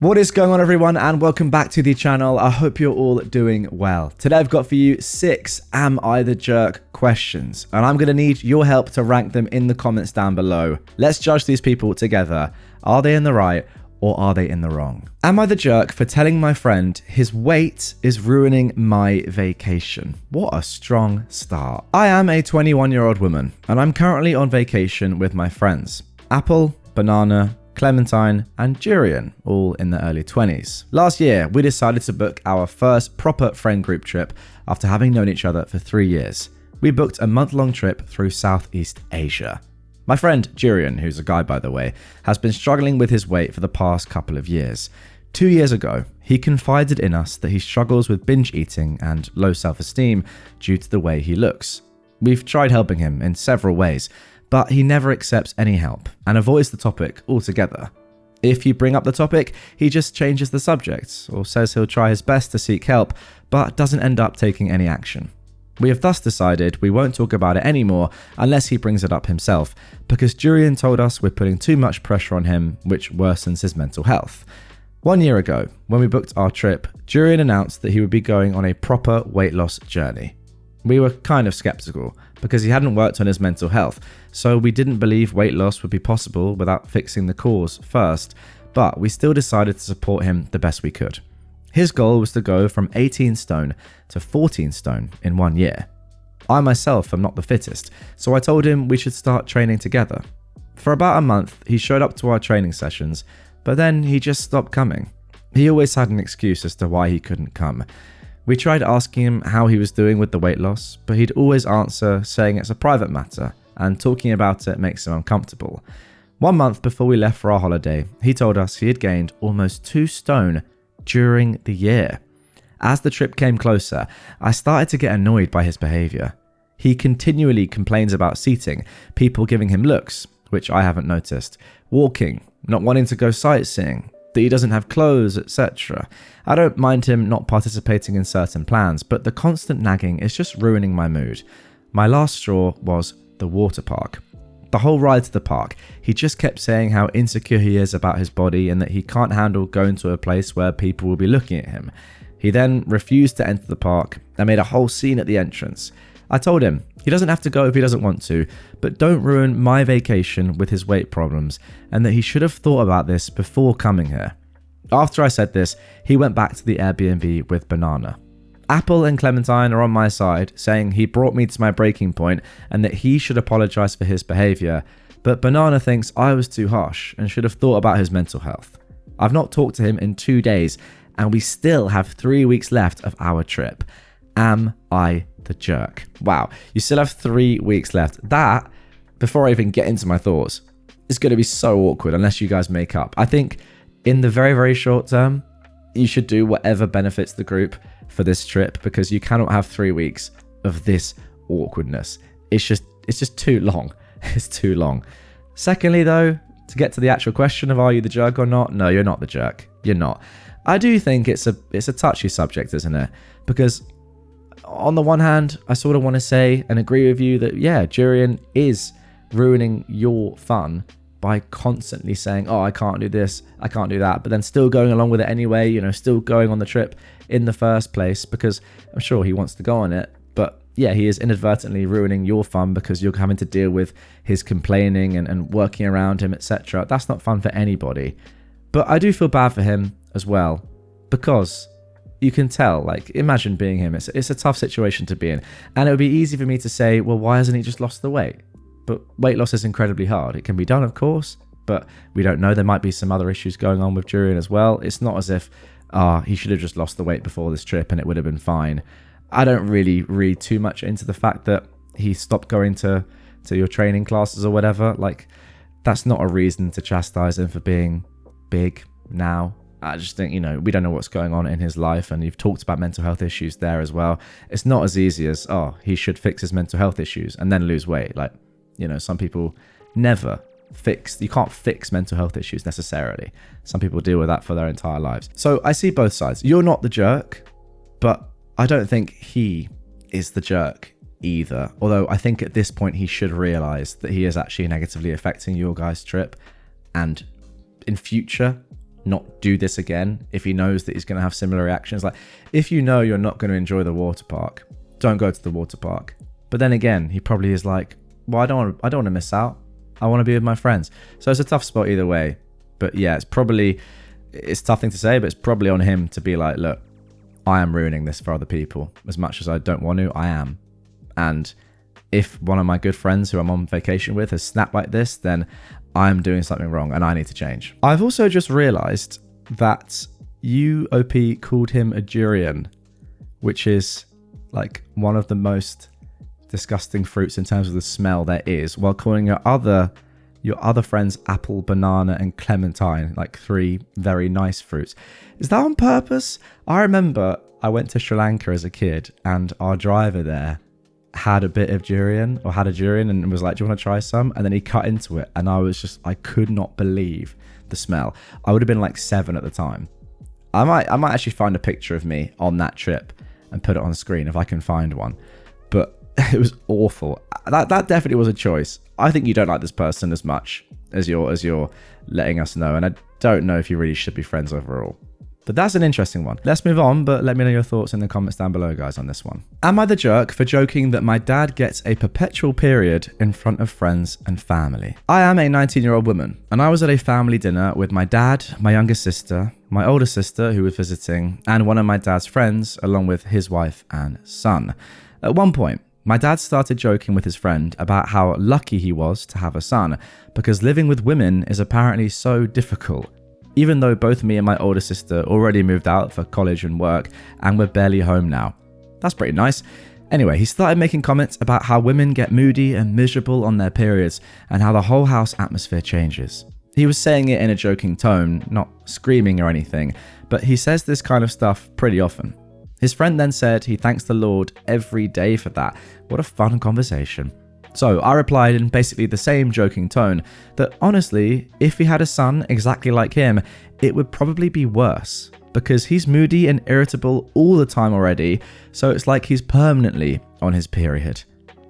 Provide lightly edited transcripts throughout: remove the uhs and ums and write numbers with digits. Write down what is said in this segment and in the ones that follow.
What is going on, everyone, and welcome back to the channel. I hope you're all doing well. Today I've got for you 6 Am I the Jerk questions, and I'm going to need your help to rank them in the comments down below. Let's judge these people together. Are they in the right or are they in the wrong? Am I the jerk for telling my friend his weight is ruining my vacation? What a strong start. I am a 21-year-old woman, and I'm currently on vacation with my friends. Apple, Banana, Clementine, and Durian, all in their early 20s. Last year, we decided to book our first proper friend group trip after having known each other for 3 years. We booked a month-long trip through Southeast Asia. My friend Durian, who's a guy by the way, has been struggling with his weight for the past couple of years. 2 years ago, he confided in us that he struggles with binge eating and low self-esteem due to the way he looks. We've tried helping him in several ways, but he never accepts any help and avoids the topic altogether. If you bring up the topic, he just changes the subject or says he'll try his best to seek help, but doesn't end up taking any action. We have thus decided we won't talk about it anymore unless he brings it up himself, because Durian told us we're putting too much pressure on him, which worsens his mental health. 1 year ago, when we booked our trip, Durian announced that he would be going on a proper weight loss journey. We were kind of skeptical because he hadn't worked on his mental health, so we didn't believe weight loss would be possible without fixing the cause first, but we still decided to support him the best we could. His goal was to go from 18 stone to 14 stone in 1 year. I myself am not the fittest, so I told him we should start training together. For about a month, he showed up to our training sessions, but then he just stopped coming. He always had an excuse as to why he couldn't come. We tried asking him how he was doing with the weight loss, but he'd always answer saying it's a private matter and talking about it makes him uncomfortable. 1 month before we left for our holiday, he told us he had gained almost 2 stone during the year. As the trip came closer, I started to get annoyed by his behaviour. He continually complains about seating, people giving him looks, which I haven't noticed, walking, not wanting to go sightseeing, that he doesn't have clothes, etc. I don't mind him not participating in certain plans, but the constant nagging is just ruining my mood. My last straw was the water park. The whole ride to the park, he just kept saying how insecure he is about his body and that he can't handle going to a place where people will be looking at him. He then refused to enter the park and made a whole scene at the entrance. I told him he doesn't have to go if he doesn't want to, but don't ruin my vacation with his weight problems, and that he should have thought about this before coming here. After I said this, he went back to the Airbnb with Banana. Apple and Clementine are on my side, saying he brought me to my breaking point and that he should apologise for his behaviour, but Banana thinks I was too harsh and should have thought about his mental health. I've not talked to him in 2 days, and we still have 3 weeks left of our trip. Am I the jerk? Wow, you still have 3 weeks left. That, before I even get into my thoughts, is going to be so awkward unless you guys make up. I think in the very, very short term, you should do whatever benefits the group for this trip, because you cannot have 3 weeks of this awkwardness. It's just too long. It's too long. Secondly, though, to get to the actual question of are you the jerk or not? No, you're not the jerk. You're not. I do think it's a touchy subject, isn't it? Because on the one hand, I sort of want to say and agree with you that, yeah, Durian is ruining your fun by constantly saying, oh, I can't do this, I can't do that, but then still going along with it anyway, still going on the trip in the first place, because I'm sure he wants to go on it. But yeah, he is inadvertently ruining your fun because you're having to deal with his complaining and working around him, etc. That's not fun for anybody. But I do feel bad for him as well, because you can tell, like, imagine being him. It's a tough situation to be in. And it would be easy for me to say, well, why hasn't he just lost the weight? But weight loss is incredibly hard. It can be done, of course, but we don't know. There might be some other issues going on with Durian as well. It's not as if he should have just lost the weight before this trip and it would have been fine. I don't really read too much into the fact that he stopped going to your training classes or whatever. Like, that's not a reason to chastise him for being big now. I just think, we don't know what's going on in his life, and you've talked about mental health issues there as well. It's not as easy as, he should fix his mental health issues and then lose weight. Like, some people never you can't fix mental health issues necessarily. Some people deal with that for their entire lives. So I see both sides. You're not the jerk, but I don't think he is the jerk either. Although I think at this point he should realize that he is actually negatively affecting your guys' trip, and in future, not do this again if he knows that he's going to have similar reactions. Like, if you know you're not going to enjoy the water park, don't go to the water park. But then again, he probably is like, well, I don't want to miss out. I want to be with my friends. So it's a tough spot either way. But yeah, it's a tough thing to say, but it's probably on him to be like, look, I am ruining this for other people. As much as I don't want to, I am. And if one of my good friends who I'm on vacation with has snapped like this, then I'm doing something wrong and I need to change. I've also just realized that you, OP, called him a durian, which is like one of the most disgusting fruits in terms of the smell there is, while calling your other friends apple, banana, and clementine, like 3 very nice fruits. Is that on purpose? I remember I went to Sri Lanka as a kid and our driver there had a durian and was like, do you want to try some? And then he cut into it and I could not believe the smell. I would have been like 7 at the time. I might actually find a picture of me on that trip and put it on screen if I can find one. But it was awful. That definitely was a choice. I think you don't like this person as much as you're letting us know, and I don't know if you really should be friends overall. But that's an interesting one. Let's move on, but let me know your thoughts in the comments down below, guys, on this one. Am I the jerk for joking that my dad gets a perpetual period in front of friends and family? I am a 19-year-old woman, and I was at a family dinner with my dad, my younger sister, my older sister who was visiting, and one of my dad's friends, along with his wife and son. At one point, my dad started joking with his friend about how lucky he was to have a son, because living with women is apparently so difficult, even though both me and my older sister already moved out for college and work and we're barely home now. That's pretty nice. Anyway, he started making comments about how women get moody and miserable on their periods and how the whole house atmosphere changes. He was saying it in a joking tone, not screaming or anything, but he says this kind of stuff pretty often. His friend then said he thanks the Lord every day for that. What a fun conversation. So I replied in basically the same joking tone that honestly, if he had a son exactly like him, it would probably be worse because he's moody and irritable all the time already, so it's like he's permanently on his period.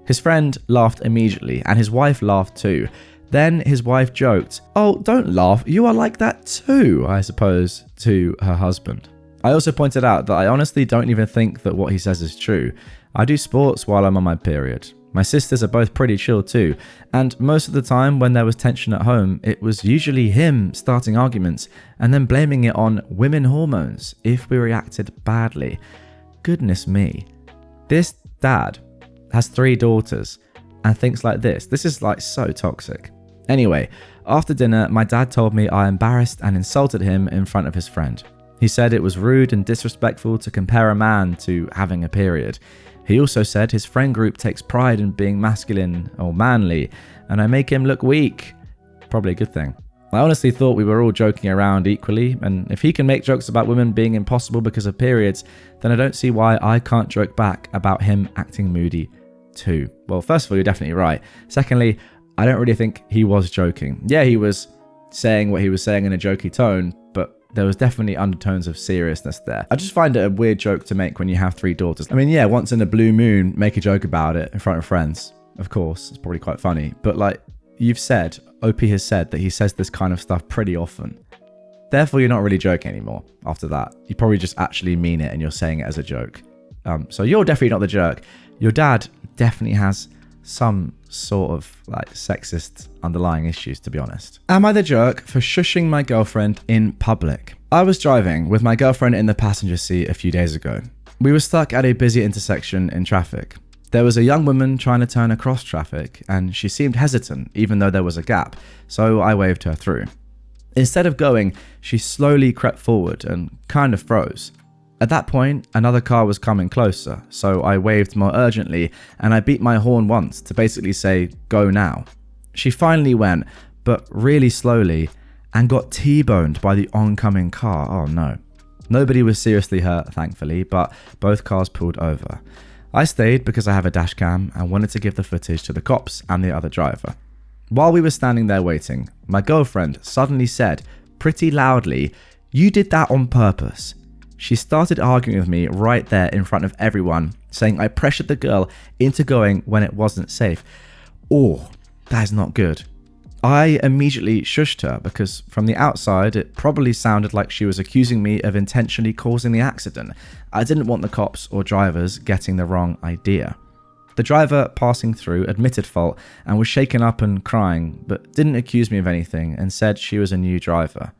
His friend laughed immediately and his wife laughed too. Then his wife joked, "Oh, don't laugh, you are like that too," I suppose, to her husband. I also pointed out that I honestly don't even think that what he says is true. I do sports while I'm on my period. My sisters are both pretty chill too, and most of the time when there was tension at home, it was usually him starting arguments and then blaming it on women hormones if we reacted badly. Goodness me. This dad has 3 daughters and thinks like this. This is like so toxic. Anyway, after dinner, my dad told me I embarrassed and insulted him in front of his friend. He said it was rude and disrespectful to compare a man to having a period. He also said his friend group takes pride in being masculine or manly, and I make him look weak. Probably a good thing. I honestly thought we were all joking around equally, and if he can make jokes about women being impossible because of periods, then I don't see why I can't joke back about him acting moody too. Well, first of all, you're definitely right. Secondly, I don't really think he was joking. Yeah, he was saying what he was saying in a jokey tone, but there was definitely undertones of seriousness there. I just find it a weird joke to make when you have 3 daughters. I mean, yeah, once in a blue moon, make a joke about it in front of friends. Of course, it's probably quite funny. But like you've said, OP has said that he says this kind of stuff pretty often. Therefore, you're not really joking anymore after that. You probably just actually mean it and you're saying it as a joke. So you're definitely not the jerk. Your dad definitely has some sort of like sexist underlying issues, to be honest. Am I the jerk for shushing my girlfriend in public? I was driving with my girlfriend in the passenger seat a few days ago. We were stuck at a busy intersection in traffic. There was a young woman trying to turn across traffic and she seemed hesitant even though there was a gap, so I waved her through. Instead of going, she slowly crept forward and kind of froze. At that point, another car was coming closer, so I waved more urgently and I beat my horn once to basically say, "Go now." She finally went, but really slowly, and got T-boned by the oncoming car. Oh no. Nobody was seriously hurt, thankfully, but both cars pulled over. I stayed because I have a dash cam and wanted to give the footage to the cops and the other driver. While we were standing there waiting, my girlfriend suddenly said, pretty loudly, "You did that on purpose." She started arguing with me right there in front of everyone, saying I pressured the girl into going when it wasn't safe. Oh, that is not good. I immediately shushed her because from the outside, it probably sounded like she was accusing me of intentionally causing the accident. I didn't want the cops or drivers getting the wrong idea. The driver passing through admitted fault and was shaken up and crying, but didn't accuse me of anything and said she was a new driver.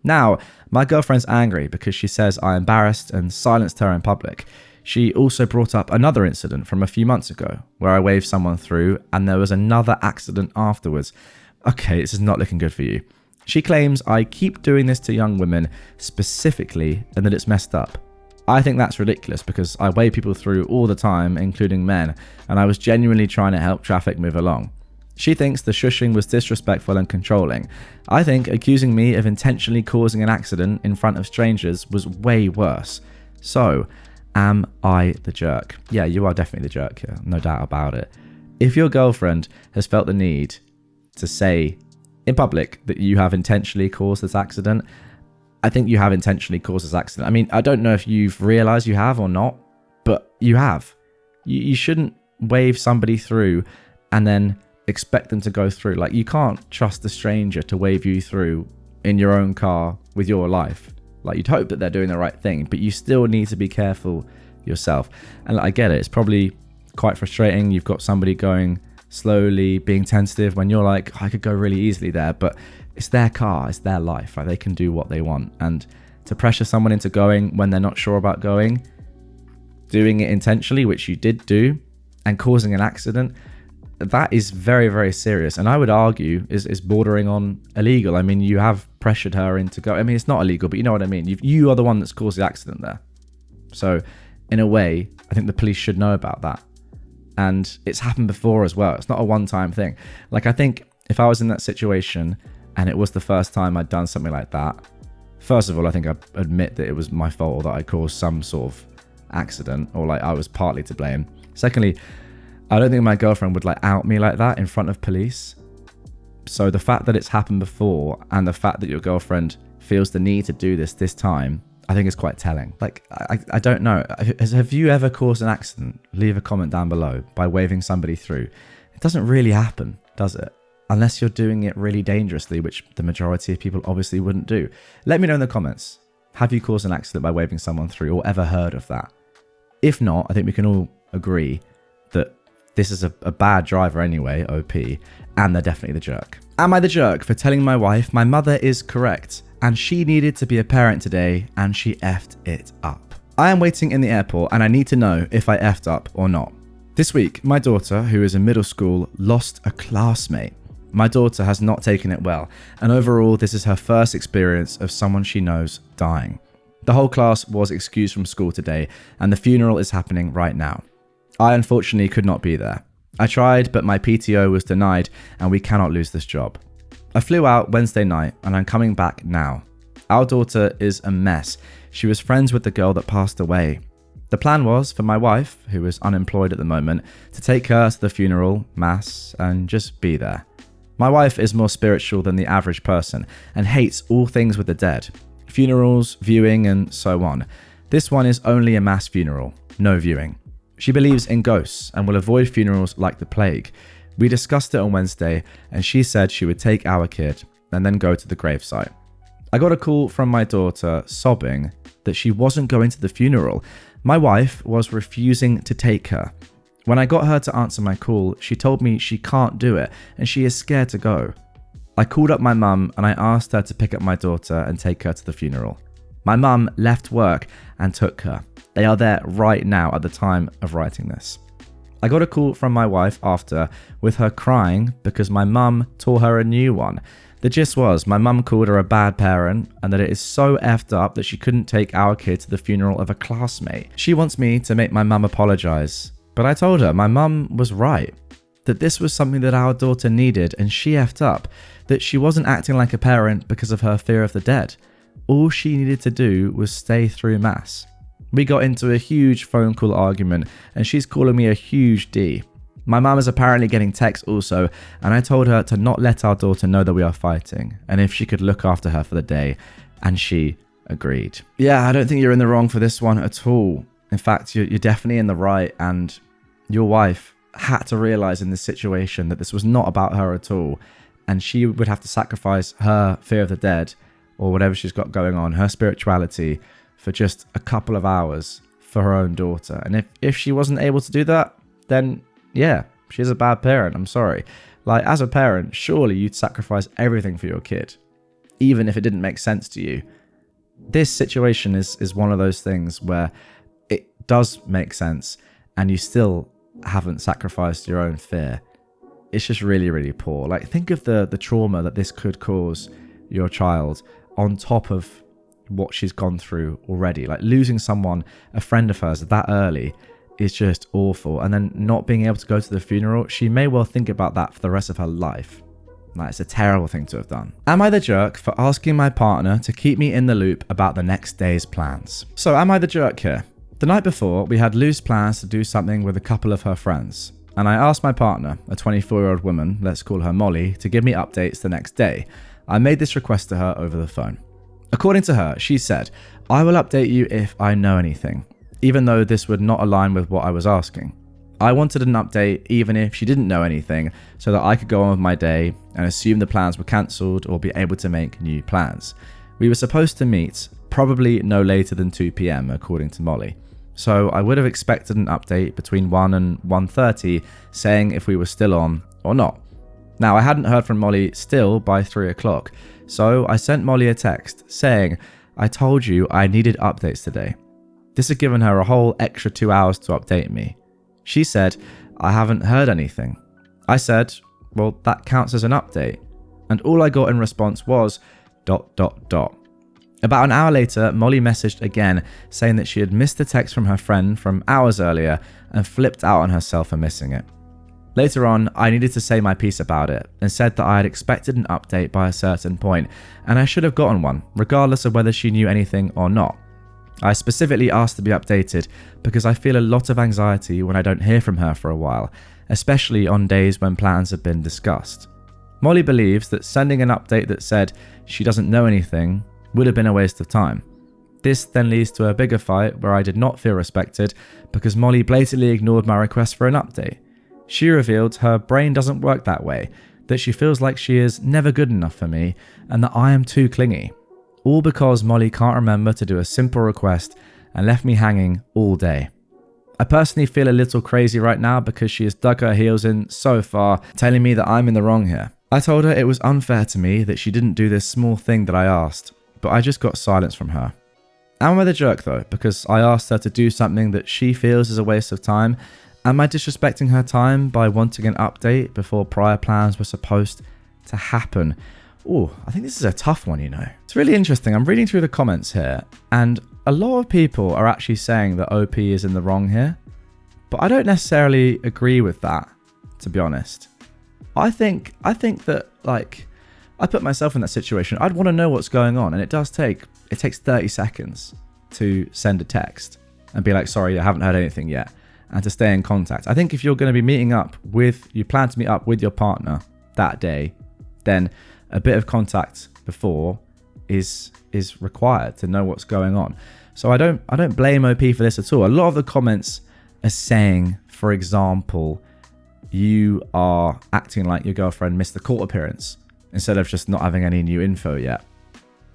Now, my girlfriend's angry because she says I embarrassed and silenced her in public. She also brought up another incident from a few months ago where I waved someone through and there was another accident afterwards. Okay, this is not looking good for you. She claims I keep doing this to young women specifically and that it's messed up. I think that's ridiculous because I wave people through all the time, including men, and I was genuinely trying to help traffic move along. She thinks the shushing was disrespectful and controlling. I think accusing me of intentionally causing an accident in front of strangers was way worse. So, am I the jerk? Yeah, you are definitely the jerk here, no doubt about it. If your girlfriend has felt the need to say in public that you have intentionally caused this accident, I think you have intentionally caused this accident. I mean, I don't know if you've realized you have or not, but you have. You shouldn't wave somebody through and then expect them to go through. Like, you can't trust a stranger to wave you through in your own car with your life. Like, you'd hope that they're doing the right thing, but you still need to be careful yourself. And I get it. It's probably quite frustrating. You've got somebody going slowly, being tentative when you're like, I could go really easily there, but it's their car, it's their life. Like, they can do what they want. And to pressure someone into going when they're not sure about going, doing it intentionally, which you did do, and causing an accident, that is very, very serious. And I would argue is bordering on illegal. I mean, you have pressured her into go. I mean, it's not illegal, but you know what I mean. You are the one that's caused the accident there. So in a way, I think the police should know about that. And it's happened before as well. It's not a one-time thing. Like, I think if I was in that situation and it was the first time I'd done something like that, first of all, I think I'd admit that it was my fault or that I caused some sort of accident or like I was partly to blame. Secondly, I don't think my girlfriend would like out me like that in front of police. So the fact that it's happened before and the fact that your girlfriend feels the need to do this time, I think is quite telling. Like, I don't know. Have you ever caused an accident? Leave a comment down below by waving somebody through. It doesn't really happen, does it? Unless you're doing it really dangerously, which the majority of people obviously wouldn't do. Let me know in the comments. Have you caused an accident by waving someone through or ever heard of that? If not, I think we can all agree that this is a bad driver anyway, OP, and they're definitely the jerk. Am I the jerk for telling my wife my mother is correct and she needed to be a parent today and she effed it up? I am waiting in the airport and I need to know if I effed up or not. This week, my daughter, who is in middle school, lost a classmate. My daughter has not taken it well, and overall, this is her first experience of someone she knows dying. The whole class was excused from school today, and the funeral is happening right now. I unfortunately could not be there. I tried, but my PTO was denied, and we cannot lose this job. I flew out Wednesday night, and I'm coming back now. Our daughter is a mess. She was friends with the girl that passed away. The plan was for my wife, who is unemployed at the moment, to take her to the funeral, mass, and just be there. My wife is more spiritual than the average person and hates all things with the dead. Funerals, viewing, and so on. This one is only a mass funeral, no viewing. She believes in ghosts and will avoid funerals like the plague. We discussed it on Wednesday and she said she would take our kid and then go to the gravesite. I got a call from my daughter sobbing that she wasn't going to the funeral. My wife was refusing to take her. When I got her to answer my call, she told me she can't do it and she is scared to go. I called up my mum and I asked her to pick up my daughter and take her to the funeral. My mum left work and took her. They are there right now at the time of writing this. I got a call from my wife after with her crying because my mum tore her a new one. The gist was my mum called her a bad parent and that it is so effed up that she couldn't take our kid to the funeral of a classmate. She wants me to make my mum apologise, but I told her my mum was right, that this was something that our daughter needed and she effed up, that she wasn't acting like a parent because of her fear of the dead. All she needed to do was stay through mass. We got into a huge phone call argument and she's calling me a huge D. My mum is apparently getting texts also, and I told her to not let our daughter know that we are fighting and if she could look after her for the day, and she agreed. Yeah, I don't think you're in the wrong for this one at all. In fact, you're definitely in the right, and your wife had to realize in this situation that this was not about her at all, and she would have to sacrifice her fear of the dead or whatever she's got going on, her spirituality, for just a couple of hours for her own daughter. And if she wasn't able to do that, then yeah, she's a bad parent. I'm sorry. Like, as a parent, surely you'd sacrifice everything for your kid, even if it didn't make sense to you. This situation is one of those things where it does make sense and you still haven't sacrificed your own fear. It's just really, really poor. Like, think of the trauma that this could cause your child on top of what she's gone through already. Like, losing someone, a friend of hers, that early is just awful. And then not being able to go to the funeral, she may well think about that for the rest of her life. Like, it's a terrible thing to have done. Am I the jerk for asking my partner to keep me in the loop about the next day's plans? So am I the jerk here? The night before, we had loose plans to do something with a couple of her friends, and I asked my partner, a 24-year-old woman, let's call her Molly, to give me updates the next day. I made this request to her over the phone. According to her, she said, I will update you if I know anything, even though this would not align with what I was asking. I wanted an update even if she didn't know anything, so that I could go on with my day and assume the plans were cancelled or be able to make new plans. We were supposed to meet probably no later than 2 p.m, according to Molly. So I would have expected an update between 1 and 1:30 saying if we were still on or not. Now, I hadn't heard from Molly still by 3 o'clock, so I sent Molly a text saying, I told you I needed updates today. This had given her a whole extra 2 hours to update me. She said, I haven't heard anything. I said, well, that counts as an update. And all I got in response was ... About an hour later, Molly messaged again saying that she had missed a text from her friend from hours earlier and flipped out on herself for missing it. Later on, I needed to say my piece about it and said that I had expected an update by a certain point and I should have gotten one, regardless of whether she knew anything or not. I specifically asked to be updated because I feel a lot of anxiety when I don't hear from her for a while, especially on days when plans have been discussed. Molly believes that sending an update that said she doesn't know anything would have been a waste of time. This then leads to a bigger fight where I did not feel respected because Molly blatantly ignored my request for an update. She revealed her brain doesn't work that way, that she feels like she is never good enough for me and that I am too clingy. All because Molly can't remember to do a simple request and left me hanging all day. I personally feel a little crazy right now because she has dug her heels in so far, telling me that I'm in the wrong here. I told her it was unfair to me that she didn't do this small thing that I asked, but I just got silence from her. Am I the jerk though, because I asked her to do something that she feels is a waste of time? Am I disrespecting her time by wanting an update before prior plans were supposed to happen? Oh, I think this is a tough one, you know. It's really interesting. I'm reading through the comments here, and a lot of people are actually saying that OP is in the wrong here, but I don't necessarily agree with that, to be honest. I think that, like, I put myself in that situation. I'd want to know what's going on, and it takes 30 seconds to send a text and be like, sorry, I haven't heard anything yet, and to stay in contact. I think if you're going to be you plan to meet up with your partner that day, then a bit of contact before is required to know what's going on. So I don't blame OP for this at all. A lot of the comments are saying, for example, you are acting like your girlfriend missed the court appearance instead of just not having any new info yet.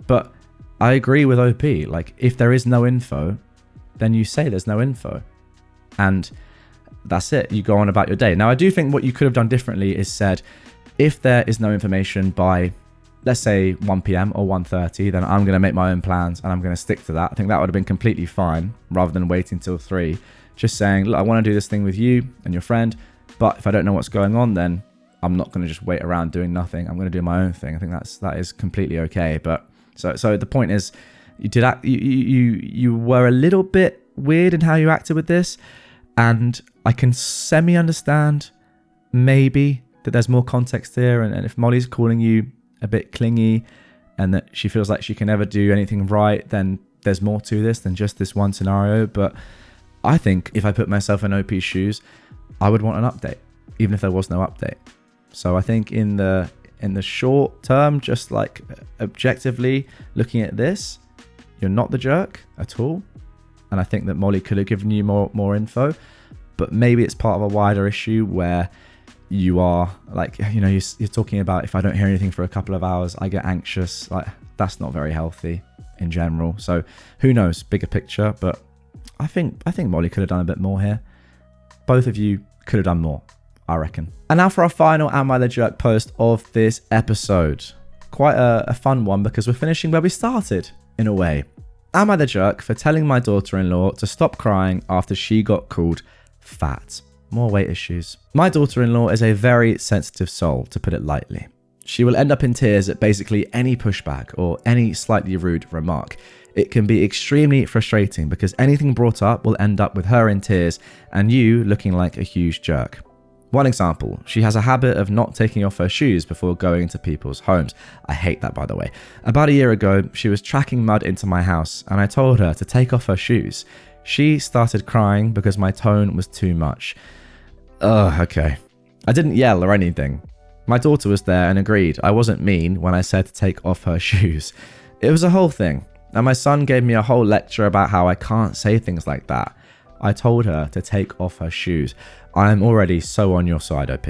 But I agree with OP. Like, if there is no info, then you say there's no info. And that's it. You go on about your day. Now, I do think what you could have done differently is said, if there is no information by, let's say, 1 p.m. or 1:30, then I'm going to make my own plans and I'm going to stick to that. I think that would have been completely fine rather than waiting till 3. Just saying, look, I want to do this thing with you and your friend, but if I don't know what's going on, then I'm not going to just wait around doing nothing. I'm going to do my own thing. I think that is completely okay. But so the point is, you were a little bit weird in how you acted with this, and I can semi-understand maybe that there's more context here, and if Molly's calling you a bit clingy and that she feels like she can never do anything right, then there's more to this than just this one scenario. But I think if I put myself in OP's shoes, I would want an update, even if there was no update. So I think in the short term, just like objectively looking at this, you're not the jerk at all. And I think that Molly could have given you more info, but maybe it's part of a wider issue where you are like, you're talking about, if I don't hear anything for a couple of hours, I get anxious. Like, that's not very healthy in general. So who knows, bigger picture, but I think Molly could have done a bit more here. Both of you could have done more, I reckon. And now for our final Am I the Jerk post of this episode. Quite a fun one because we're finishing where we started, in a way. Am I the jerk for telling my daughter-in-law to stop crying after she got called fat? More weight issues. My daughter-in-law is a very sensitive soul, to put it lightly. She will end up in tears at basically any pushback or any slightly rude remark. It can be extremely frustrating because anything brought up will end up with her in tears and you looking like a huge jerk. One example, she has a habit of not taking off her shoes before going into people's homes. I hate that, by the way. About a year ago, she was tracking mud into my house and I told her to take off her shoes. She started crying because my tone was too much. Okay. I didn't yell or anything. My daughter was there and agreed. I wasn't mean when I said to take off her shoes. It was a whole thing. And my son gave me a whole lecture about how I can't say things like that. I told her to take off her shoes. I am already so on your side, OP.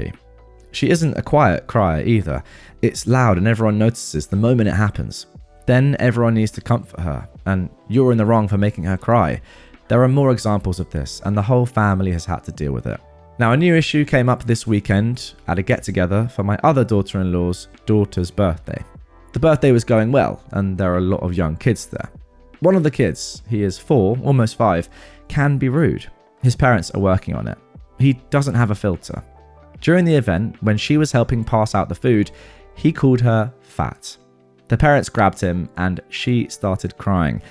She isn't a quiet crier either. It's loud and everyone notices the moment it happens. Then everyone needs to comfort her, and you're in the wrong for making her cry. There are more examples of this, and the whole family has had to deal with it. Now, a new issue came up this weekend at a get-together for my other daughter-in-law's daughter's birthday. The birthday was going well, and there are a lot of young kids there. One of the kids, he is 4, almost 5, can be rude. His parents are working on it. He doesn't have a filter. During the event, when she was helping pass out the food, he called her fat. The parents grabbed him and she started crying.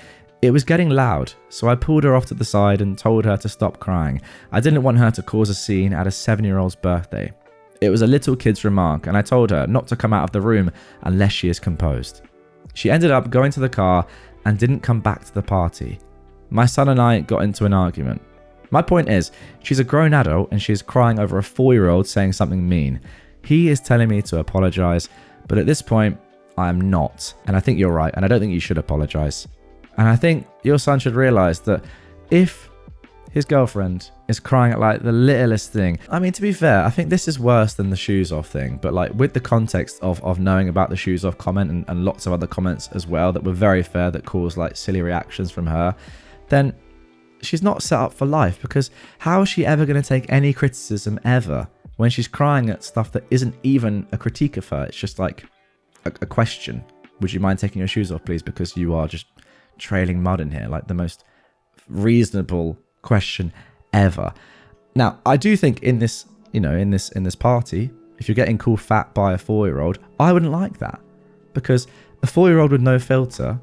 It was getting loud, so I pulled her off to the side and told her to stop crying. I didn't want her to cause a scene at a 7-year-old's birthday. It was a little kid's remark and I told her not to come out of the room unless she is composed. She ended up going to the car and didn't come back to the party. My son and I got into an argument. My point is, she's a grown adult and she's crying over a 4-year-old saying something mean. He is telling me to apologize, but at this point, I am not. And I think you're right, and I don't think you should apologize. And I think your son should realize that if his girlfriend is crying at like the littlest thing, I mean, to be fair, I think this is worse than the shoes off thing, but like with the context of knowing about the shoes off comment and lots of other comments as well that were very fair that caused like silly reactions from her, then she's not set up for life, because how is she ever going to take any criticism ever when she's crying at stuff that isn't even a critique of her? It's just like a question. Would you mind taking your shoes off, please? Because you are just trailing mud in here. Like the most reasonable question ever. Now, I do think in this, in this party, if you're getting called fat by a 4-year-old, I wouldn't like that, because a 4-year-old with no filter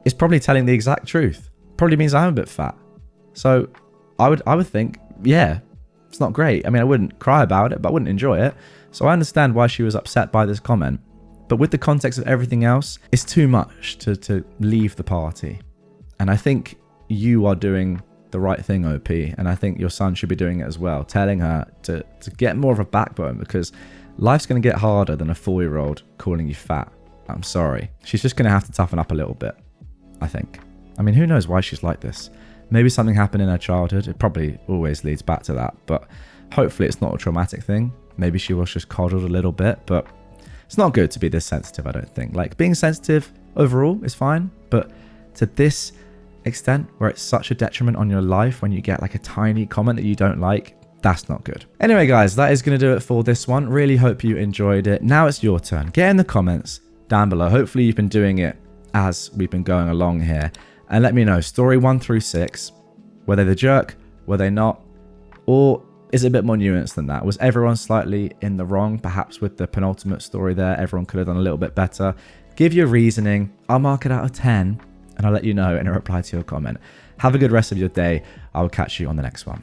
is probably telling the exact truth. Probably means I'm a bit fat. So I would think, yeah, it's not great. I mean, I wouldn't cry about it, but I wouldn't enjoy it. So I understand why she was upset by this comment. But with the context of everything else, it's too much to leave the party. And I think you are doing the right thing, OP. And I think your son should be doing it as well, telling her to get more of a backbone, because life's going to get harder than a 4-year-old calling you fat. I'm sorry. She's just going to have to toughen up a little bit, I think. I mean, who knows why she's like this? Maybe something happened in her childhood. It probably always leads back to that, but hopefully it's not a traumatic thing. Maybe she was just coddled a little bit, but it's not good to be this sensitive, I don't think. Like, being sensitive overall is fine, but to this extent where it's such a detriment on your life when you get like a tiny comment that you don't like, that's not good. Anyway, guys, that is going to do it for this one. Really hope you enjoyed it. Now it's your turn. Get in the comments down below. Hopefully you've been doing it as we've been going along here. And let me know, story 1 through 6, were they the jerk, were they not, or is it a bit more nuanced than that? Was everyone slightly in the wrong? Perhaps with the penultimate story there, everyone could have done a little bit better. Give your reasoning. I'll mark it out of 10, and I'll let you know in a reply to your comment. Have a good rest of your day. I will catch you on the next one.